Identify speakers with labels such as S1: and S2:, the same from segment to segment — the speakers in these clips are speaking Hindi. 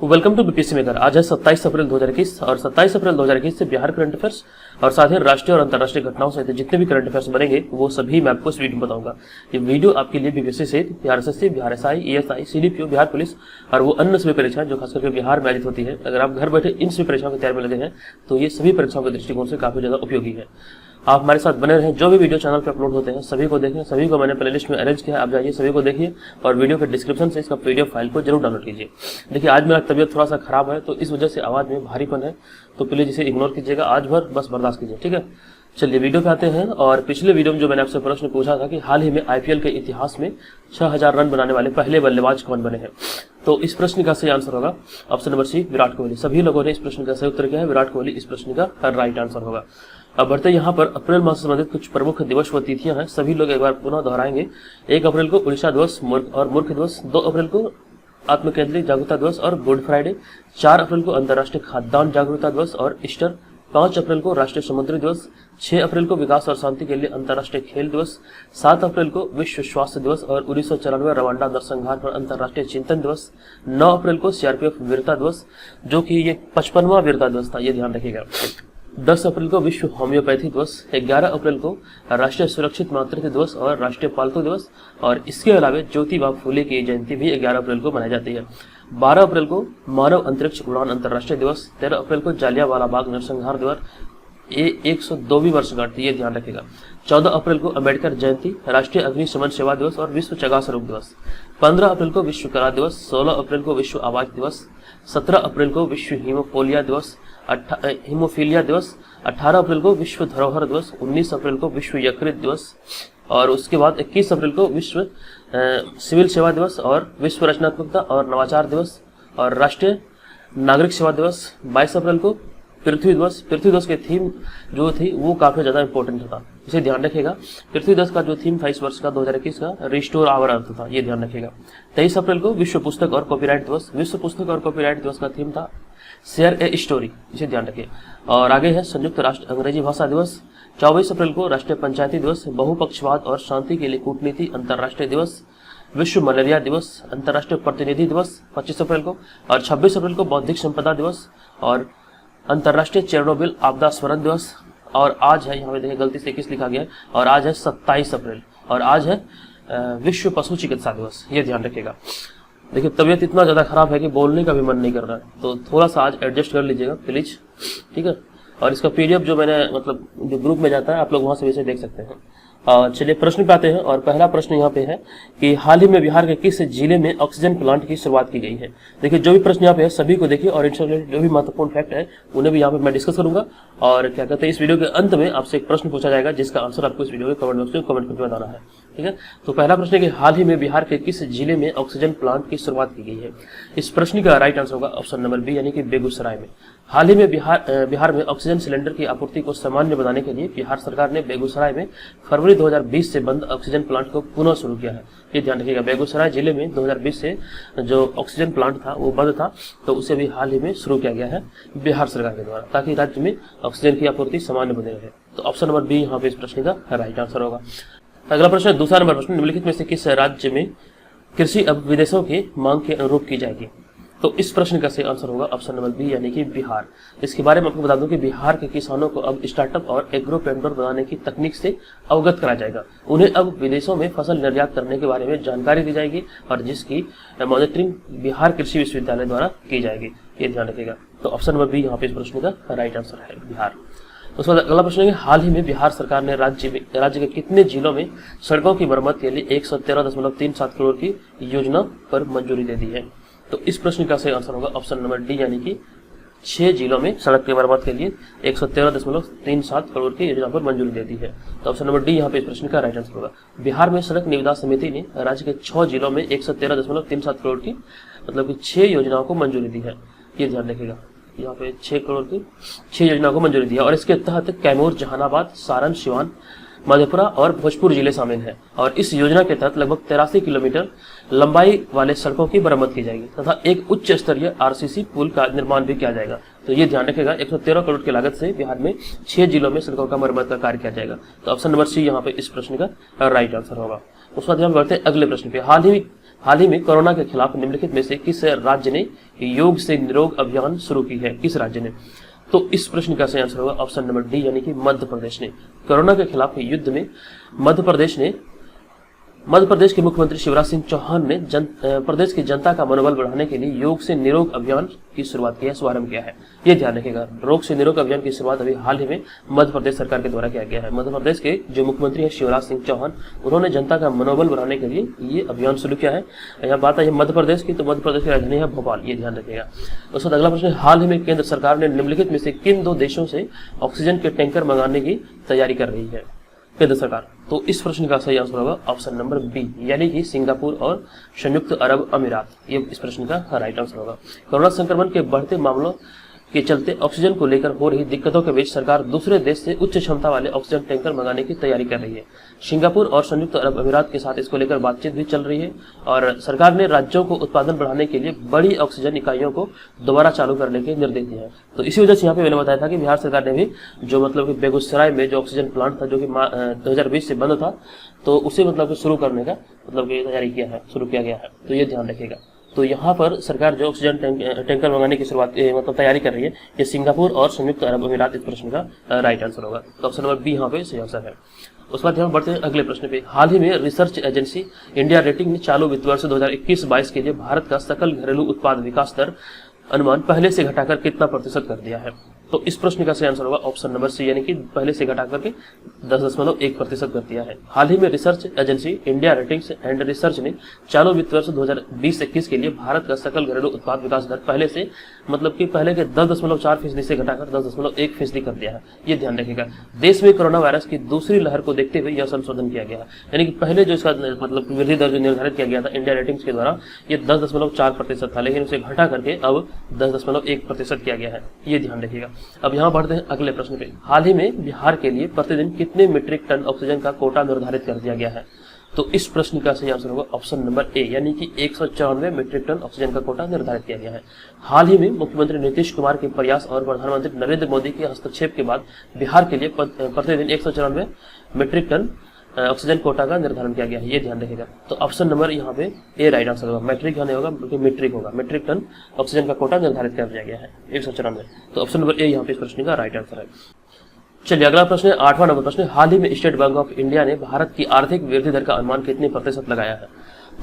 S1: Welcome to BPSC maker. आज है 27 अप्रैल 2021 और 27 अप्रैल 2021 से बिहार करंट अफेयर्स और साथ ही राष्ट्रीय और अंतर्राष्ट्रीय घटनाओं से जितने भी करंट अफेयर्स बनेंगे वो सभी मैं आपको इस वीडियो में बताऊंगा। ये वीडियो आपके लिए बीपीएससी से Bihar SSC, Bihar SI, ESI, CDPO, Bihar police और वो अन्य सभी परीक्षाएं जो खासकर बिहार में आयोजित होती है, अगर आप घर बैठे इन सभी परीक्षाओं की तैयारी में लगे हैं तो ये सभी परीक्षाओं के दृष्टिकोण से काफी ज्यादा उपयोगी है। आप हमारे साथ बने रहें, जो भी वीडियो चैनल पे अपलोड होते हैं सभी को देखें, सभी को मैंने प्लेलिस्ट में अरेंज किया है, आप जाइए सभी को देखिए और वीडियो के डिस्क्रिप्शन से इसका पीडीएफ फाइल को जरूर डाउनलोड कीजिए। देखिए आज मेरा तबियत थोड़ा सा खराब है तो इस वजह से आवाज में भारीपन है, तो प्लीज इसे इग्नोर कीजिएगा, आज भर बस बर्दाश्त कीजिए, ठीक है। चलिए वीडियो पे आते हैं। और पिछले वीडियो में जो मैंने आपसे प्रश्न पूछा था कि हाल ही में आईपीएल के इतिहास में 6000 रन बनाने वाले पहले बल्लेबाज कौन बने हैं, तो इस प्रश्न का सही आंसर होगा option number C, Virat Kohli. सभी लोगों ने इस प्रश्न का सही उत्तर किया है, विराट कोहली इस प्रश्न का राइट आंसर होगा। अब बढ़ते यहाँ पर अप्रैल माह से संबंधित कुछ प्रमुख दिवस व तिथियां हैं, सभी लोग एक बार पुनः दोहराएंगे। 1 अप्रैल को उड़ीसा दिवस और मूर्ख दिवस, 2 अप्रैल को आत्म केंद्रित जागरूकता दिवस और गुड फ्राइडे, 4 अप्रैल को अंतर्राष्ट्रीय खाद्यान्न जागरूकता दिवस और ईस्टर, 5 अप्रैल को राष्ट्रीय समुद्री दिवस, 6 अप्रैल को विकास और शांति के लिए अंतर्राष्ट्रीय खेल दिवस, 7 अप्रैल को विश्व स्वास्थ्य दिवस और 1994 रवांडा नरसंहार पर अंतर्राष्ट्रीय चिंतन दिवस, 9 अप्रैल को सीआरपीएफ वीरता दिवस जो कि ये 55वां वीरता दिवस था, ये ध्यान रखिएगा। 10 अप्रैल को विश्व होम्योपैथी दिवस, 11 अप्रैल को राष्ट्रीय सुरक्षित मातृत्व दिवस और राष्ट्रीय पालतू दिवस और इसके अलावा ज्योतिबा फूले की जयंती भी 11 अप्रैल को मनाई जाती है। 12 अप्रैल को मानव अंतरिक्ष उड़ान अंतर्राष्ट्रीय दिवस, 13 अप्रैल को जालियांवाला बाग नरसंहार दिवस, ये 102वीं वर्षगांठ थी, ये ध्यान रखिएगा। 14 अप्रैल को अम्बेडकर जयंती, राष्ट्रीय अग्निशमन सेवा दिवस और विश्व चगा स्वरूप दिवस। 15 अप्रैल को विश्व कला दिवस, 16 अप्रैल को विश्व आवाज दिवस, 17 अप्रैल को विश्व हीमोफीलिया दिवस, 18 अप्रैल को विश्व धरोहर दिवस, 19 अप्रैल को विश्व यकृत दिवस और उसके बाद 21 अप्रैल को विश्व सिविल सेवा दिवस और विश्व रचनात्मकता और नवाचार दिवस और राष्ट्रीय नागरिक सेवा दिवस। 22 अप्रैल को पृथ्वी दिवस। पृथ्वी दिवस की थीम जो थी वो काफी ज्यादा इंपॉर्टेंट था, इसे ध्यान रखिएगा। पृथ्वी दिवस का जो थीम था इस वर्ष का 2021 का रिस्टोर आवर अर्थ था, ये ध्यान रखिएगा। 23 अप्रैल को विश्व पुस्तक और कॉपीराइट दिवस। विश्व पुस्तक और कॉपीराइट दिवस का थीम था शेयर ए स्टोरी, इसे ध्यान रखिए। और आगे है संयुक्त राष्ट्र अंग्रेजी भाषा दिवस। 24 अप्रैल को राष्ट्रीय पंचायती दिवस, बहुपक्षवाद और शांति के लिए कूटनीति अंतर्राष्ट्रीय दिवस, विश्व मलेरिया दिवस, अंतर्राष्ट्रीय प्रतिनिधि दिवस 25 अप्रैल को और 26 अप्रैल को बौद्धिक संपदा दिवस और अंतर्राष्ट्रीय चेरनोबिल आपदा स्मरण दिवस। और आज है, यहाँ पे देखिए गलती से 21 लिखा गया है, और आज है 27 अप्रैल और आज है विश्व पशु चिकित्सा दिवस, ये ध्यान रखिएगा। देखिए तबीयत इतना ज्यादा खराब है कि बोलने का भी मन नहीं कर रहा है, तो थोड़ा सा आज एडजस्ट कर लीजिएगा प्लीज, ठीक है। और इसका पीडीएफ जो मैंने मतलब जो ग्रुप में जाता है आप लोग वहां से इसे देख सकते हैं। चलिए प्रश्न पे आते हैं और पहला प्रश्न यहाँ पे है कि हाल ही में बिहार के किस जिले में ऑक्सीजन प्लांट की शुरुआत की गई है। देखिए जो भी प्रश्न यहाँ पे है सभी को देखिए और इनसे जो भी महत्वपूर्ण फैक्ट है उन्हें भी यहाँ पे मैं डिस्कस करूंगा और क्या कहते हैं इस वीडियो के अंत में आपसे एक प्रश्न पूछा जाएगा जिसका आंसर आपको इस वीडियो के कमेंट बॉक्स में कमेंट करके बताना है, ठीक है। तो पहला प्रश्न है कि हाल ही में बिहार के किस जिले में ऑक्सीजन प्लांट की शुरुआत की गई है। इस प्रश्न का राइट आंसर होगा ऑप्शन नंबर बी यानी कि बेगूसराय में। हाल ही में बिहार में ऑक्सीजन सिलेंडर की आपूर्ति को सामान्य बनाने के लिए बिहार सरकार ने बेगूसराय में फरवरी 2020 से बंद ऑक्सीजन प्लांट को पुनः शुरू किया है, ये ध्यान रखिएगा। बेगूसराय जिले में 2020 से जो ऑक्सीजन प्लांट था वो बंद था, तो उसे भी हाल ही में शुरू किया गया है बिहार सरकार के द्वारा ताकि राज्य में ऑक्सीजन की आपूर्ति सामान्य बनी रहे। तो ऑप्शन नंबर बी यहाँ पे इस प्रश्न का राइट आंसर होगा। अगला प्रश्न, दूसरा नंबर प्रश्न, निम्नलिखित में से किस राज्य में कृषि अब विदेशों की मांग के अनुरूप की जाएगी। तो इस प्रश्न का सही आंसर होगा ऑप्शन नंबर बी यानी कि बिहार। इसके बारे में आपको बता दूं कि बिहार के किसानों को अब स्टार्टअप और एग्रो पेंडर बनाने की तकनीक से अवगत कराया जाएगा। उन्हें अब विदेशों में फसल निर्यात करने के बारे में जानकारी दी जाएगी और जिसकी मॉनिटरिंग बिहार कृषि विश्वविद्यालय द्वारा की जाएगी, ये ध्यान रखिएगा। तो ऑप्शन नंबर बी यहाँ पे इस प्रश्न का राइट आंसर है बिहार। उसके बाद अगला प्रश्न है हाल ही में बिहार सरकार ने राज्य के कितने जिलों में सड़कों की मरम्मत के लिए 113.37 करोड़ की योजना पर मंजूरी दे दी है। तो इस प्रश्न का सही आंसर होगा ऑप्शन नंबर डी यानी कि 6 जिलों में सड़क की मरम्मत के लिए 113.37 करोड़ की योजना पर मंजूरी दे दी है। तो ऑप्शन नंबर डी यहाँ पे इस प्रश्न का राइट आंसर होगा। बिहार में सड़क निविदा समिति ने राज्य के 6 जिलों में 113.37 करोड़ की मतलब कि 6 योजनाओं को मंजूरी दी है, ये ध्यान रखिएगा। यहाँ पे 6 करोड़ की 6 योजनाओं को मंजूरी दी है और इसके तहत कैमूर, जहानाबाद, सारण, सिवान, मधेपुरा और भोजपुर जिले शामिल हैं और इस योजना के तहत लगभग 83 किलोमीटर लंबाई वाले सड़कों की मरम्मत की जाएगी तथा एक उच्च स्तरीय आरसीसी पुल का निर्माण भी किया जाएगा। तो ये ध्यान रखेगा 113 करोड़ की लागत से बिहार में 6 जिलों में सड़कों का मरम्मत का कार्य किया जाएगा। तो ऑप्शन नंबर सी यहाँ पे इस प्रश्न का राइट आंसर होगा। उसके बाद हम बढ़ते हैं अगले प्रश्न पे। हाल ही हाल ही में कोरोना के खिलाफ निम्नलिखित में से किस राज्य ने योग से निरोग अभियान शुरू की है? किस राज्य ने? तो इस प्रश्न का सही आंसर होगा ऑप्शन नंबर डी, यानी कि मध्य प्रदेश ने। कोरोना के खिलाफ युद्ध में मध्य प्रदेश के मुख्यमंत्री शिवराज सिंह चौहान ने प्रदेश की जनता का मनोबल बढ़ाने के लिए योग से निरोग अभियान की शुरुआत की है, शुभारंभ किया है। ये ध्यान रखिएगा, योग से निरोग अभियान की शुरुआत अभी हाल ही में मध्य प्रदेश सरकार के द्वारा किया गया है। मध्य प्रदेश के जो मुख्यमंत्री है शिवराज सिंह चौहान, उन्होंने जनता का मनोबल बढ़ाने के लिए ये अभियान शुरू किया है। यहाँ बात है मध्य प्रदेश की, तो मध्य प्रदेश की राजधानी है भोपाल, ये ध्यान रखिएगा। उसके बाद अगला प्रश्न, हाल ही में केंद्र सरकार ने निम्नलिखित में से किन 2 देशों से ऑक्सीजन के टैंकर मंगाने की तैयारी कर रही है केंद्र सरकार? तो इस प्रश्न का सही आंसर होगा ऑप्शन नंबर बी, यानी कि सिंगापुर और संयुक्त अरब अमीरात। ये इस प्रश्न का राइट आंसर होगा। कोरोना संक्रमण के बढ़ते मामलों के चलते ऑक्सीजन को लेकर हो रही दिक्कतों के बीच सरकार दूसरे देश से उच्च क्षमता वाले ऑक्सीजन टैंकर मंगाने की तैयारी कर रही है। सिंगापुर और संयुक्त अरब अमीरात के साथ इसको लेकर बातचीत भी चल रही है और सरकार ने राज्यों को उत्पादन बढ़ाने के लिए बड़ी ऑक्सीजन इकाइयों को दोबारा चालू करने के निर्देश दिए हैं। तो इसी वजह से यहाँ पे मैंने बताया था कि बिहार सरकार ने भी जो मतलब कि बेगूसराय में जो ऑक्सीजन प्लांट था जो कि 2020 से बंद था, तो उसे मतलब शुरू करने का मतलब तैयारी शुरू किया गया है। तो ये ध्यान रखिएगा। तो यहाँ पर सरकार जो ऑक्सीजन टैंकर मंगाने की शुरुआत मतलब तैयारी कर रही है, ये सिंगापुर और संयुक्त अरब अमीरात इस प्रश्न का राइट आंसर होगा। तो ऑप्शन नंबर बी यहाँ पे सही आंसर है। उसके बाद हम बढ़ते हैं अगले प्रश्न पे। हाल ही में रिसर्च एजेंसी इंडिया रेटिंग ने चालू वित्त वर्ष 2021-22 के लिए भारत का सकल घरेलू उत्पाद विकास दर अनुमान पहले से घटाकर कितना प्रतिशत कर दिया है? तो इस प्रश्न का सही आंसर होगा ऑप्शन नंबर सी, यानी कि पहले से घटा करके 10.1% कर दिया है। हाल ही में research agency India ratings and research ने चालू वित्त वर्ष 2020-21 के लिए भारत का सकल घरेलू उत्पाद विकास दर पहले के 10.4% से घटाकर 10.1% कर दिया है। ये ध्यान रखिएगा। देश में कोरोना वायरस की दूसरी लहर को देखते हुए यह संशोधन किया गया है, यानी कि पहले जो इसका मतलब वृद्धि दर जो निर्धारित किया गया था इंडिया रेटिंग्स के द्वारा, ये 10.4% था, लेकिन उसे घटा करके अब 10.1% किया गया है। ये ध्यान रखिएगा। अब यहाँ बढ़ते हैं अगले प्रश्न पे। हाल ही में बिहार के लिए प्रतिदिन कितने मीट्रिक टन ऑक्सीजन का कोटा निर्धारित कर दिया गया है? तो इस प्रश्न का सही आंसर होगा ऑप्शन नंबर ए, यानी कि 194 मीट्रिक टन ऑक्सीजन का कोटा निर्धारित किया गया है। हाल ही में मुख्यमंत्री नीतीश कुमार के प्रयास और प्रधानमंत्री नरेंद्र मोदी के हस्तक्षेप के बाद बिहार के लिए प्रतिदिन 194 मीट्रिक टन ऑक्सीजन कोटा का निर्धारण किया गया है। ये ध्यान रखिएगा। तो ऑप्शन नंबर यहाँ पे ए राइट आंसर होगा। मैट्रिक यहाँ नहीं होगा बल्कि मीट्रिक होगा। मीट्रिक टन ऑक्सीजन का कोटा निर्धारित कर दिया गया है 194। तो ऑप्शन नंबर ए यहाँ पे इस प्रश्न का राइट आंसर है। चलिए अगला प्रश्न है 8वां नंबर प्रश्न। हाल ही में स्टेट बैंक ऑफ इंडिया ने भारत की आर्थिक वृद्धि दर का अनुमान कितने प्रतिशत लगाया है?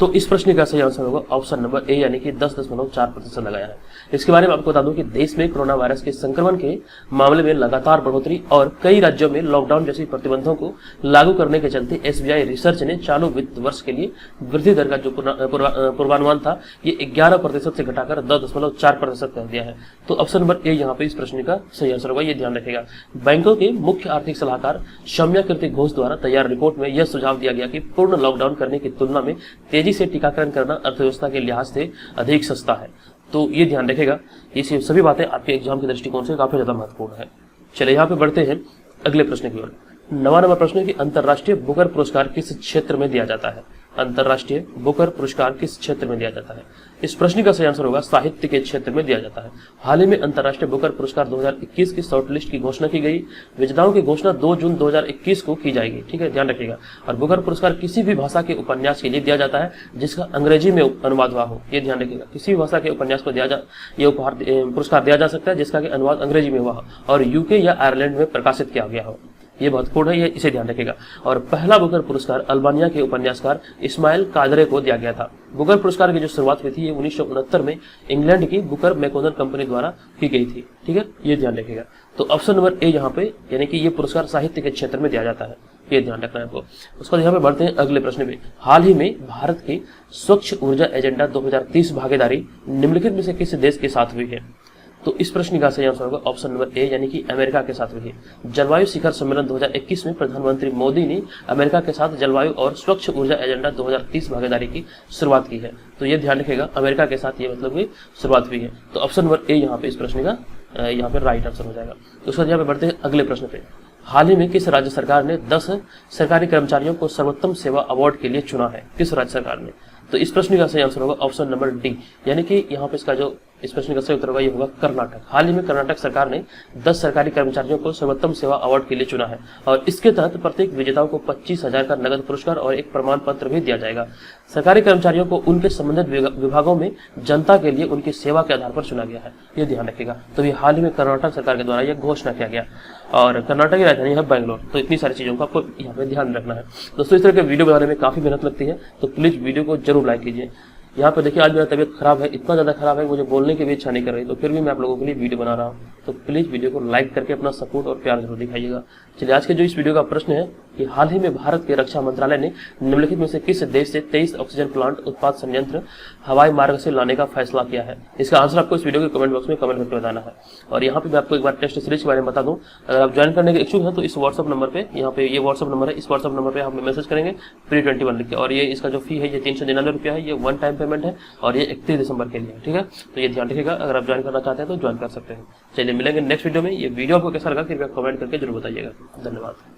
S1: तो इस प्रश्न का सही आंसर होगा ऑप्शन नंबर ए, यानी कि 10.4% लगाया है। इसके बारे में आपको बता दूं कि देश में कोरोना वायरस के संक्रमण के मामले में लगातार बढ़ोतरी और कई राज्यों में लॉकडाउन जैसी प्रतिबंधों को लागू करने के चलते एसबीआई रिसर्च ने चालू वित्त वर्ष के लिए वृद्धि दर का जो पूर्वानुमान था ये 11% से घटाकर 10.4% कर दिया है। तो ऑप्शन नंबर ए यहाँ पे इस प्रश्न का सही आंसर होगा। ये ध्यान रखेगा। बैंकों के मुख्य आर्थिक सलाहकार सौम्या कीर्ति घोष द्वारा तैयार रिपोर्ट में यह सुझाव दिया गया कि पूर्ण लॉकडाउन करने की तुलना में तेजी से टीकाकरण करना अर्थव्यवस्था के लिहाज से अधिक सस्ता है। तो ये ध्यान रखेगा। ये सभी बातें आपके एग्जाम के दृष्टिकोण से काफी ज्यादा महत्वपूर्ण है। चलिए यहाँ पे बढ़ते हैं अगले प्रश्न की ओर। 9वां नंबर प्रश्न है कि अंतर्राष्ट्रीय बुकर पुरस्कार किस क्षेत्र में दिया जाता है? अंतर्राष्ट्रीय बुकर पुरस्कार किस क्षेत्र में दिया जाता है? इस प्रश्न का सही आंसर होगा साहित्य के क्षेत्र में दिया जाता है। हाल ही में अंतर्राष्ट्रीय बुकर पुरस्कार 2021 की शॉर्टलिस्ट की घोषणा की गई। विजेताओं की घोषणा 2 जून 2021 को की जाएगी। ठीक है, ध्यान रखिएगा। और बुकर पुरस्कार किसी भी भाषा के उपन्यास के लिए दिया जाता है जिसका अंग्रेजी में अनुवाद हुआ हो। ये ध्यान रखिएगा। किसी भी भाषा के उपन्यास को ये पुरस्कार दिया जा सकता है जिसका अनुवाद अंग्रेजी में हुआ हो और यूके या आयरलैंड में प्रकाशित किया गया हो। ये महत्वपूर्ण है, ये इसे ध्यान रखेगा। और पहला बुकर पुरस्कार अल्बानिया के उपन्यासकार इस्माइल कादरे को दिया गया था। बुकर पुरस्कार की जो शुरुआत हुई थी ये 1969 में इंग्लैंड की बुकर मैकोनन कंपनी द्वारा की गई थी। ठीक है, ये ध्यान रखेगा। तो ऑप्शन नंबर ए यहाँ पे, यानी कि ये पुरस्कार साहित्य के क्षेत्र में दिया जाता है। ये ध्यान रखना है आपको। उसके बाद यहाँ पे बढ़ते हैं अगले प्रश्न में। हाल ही में भारत की स्वच्छ ऊर्जा एजेंडा 2030 भागीदारी निम्नलिखित में से किस देश के साथ हुई है? तो इस प्रश्न का सही आंसर होगा ऑप्शन नंबर ए, यानी कि अमेरिका के साथ हुई है। जलवायु शिखर सम्मेलन 2021 में प्रधानमंत्री मोदी ने अमेरिका के साथ जलवायु और स्वच्छ ऊर्जा एजेंडा 2030 भागीदारी की शुरुआत की है। तो ये ध्यान रखेगा, अमेरिका के साथ ये मतलब की शुरुआत हुई है। तो ऑप्शन नंबर ए यहाँ पे इस प्रश्न का यहाँ पे राइट आंसर हो जाएगा। तो उसके बाद यहाँ पे बढ़ते हैं अगले प्रश्न पे। हाल ही में किस राज्य सरकार ने 10 सरकारी कर्मचारियों को सर्वोत्तम सेवा अवार्ड के लिए चुना है? किस राज्य सरकार ने? तो इस प्रश्न का सही आंसर होगा ऑप्शन नंबर डी, यानी कि यहाँ पे इसका जो इस प्रश्न का सही उत्तर होगा ये होगा कर्नाटक। हाल ही में कर्नाटक सरकार ने 10 सरकारी कर्मचारियों को सर्वोत्तम सेवा अवार्ड के लिए चुना है और इसके तहत प्रत्येक विजेताओं को 25,000 का नगद पुरस्कार और एक प्रमाण पत्र भी दिया जाएगा। सरकारी कर्मचारियों को उनके संबंधित विभागों में जनता के लिए उनकी सेवा के आधार पर चुना गया है, ये ध्यान रखिएगा। तो ये हाल ही में कर्नाटक सरकार के द्वारा यह घोषणा किया गया और कर्नाटक की राजधानी है बैंगलोर। तो इतनी सारी चीजों का आपको यहाँ पे ध्यान रखना है। दोस्तों, इस तरह के वीडियो बनाने में काफी मेहनत लगती है, तो प्लीज वीडियो को जरूर लाइक कीजिए। यहाँ पे देखिए आज मेरा तबीयत खराब है, इतना ज़्यादा खराब है मुझे बोलने की भी इच्छा नहीं कर रही, तो फिर भी मैं आप लोगों के लिए वीडियो बना रहा हूँ। तो प्लीज़ वीडियो को लाइक करके अपना सपोर्ट और प्यार जरूर दिखाइएगा। चलिए, आज के जो इस वीडियो का प्रश्न है कि हाल ही में भारत के रक्षा मंत्रालय ने निम्नलिखित में से किस देश से 23 ऑक्सीजन प्लांट उत्पाद संयंत्र हवाई मार्ग से लाने का फैसला किया है? इसका आंसर आपको इस वीडियो के कमेंट बॉक्स में कमेंट करके बताना है। और यहाँ पे मैं आपको एक बार टेस्ट सीरीज के बारे में बता दूँ, अगर आप ज्वाइन करने के इच्छुक हैं तो इस व्हाट्सअप नंबर पे, यहाँ पे ये व्हाट्सअप नंबर है, इस व्हाट्सअप नंबर पे हमें मैसेज करेंगे Pre21 लिख के। और ये इसका जो फी है ये 399 रुपया है, ये वन टाइम पेमेंट है और ये 31 दिसंबर के लिए है, ठीक है। तो ये ध्यान रखिएगा, अगर आप ज्वाइन करना चाहते हैं तो ज्वाइन कर सकते हैं। चलिए, मिलेंगे नेक्स्ट वीडियो में। ये वीडियो आपको कैसा लगा कृपया कमेंट करके जरूर बताइएगा। धन्यवाद।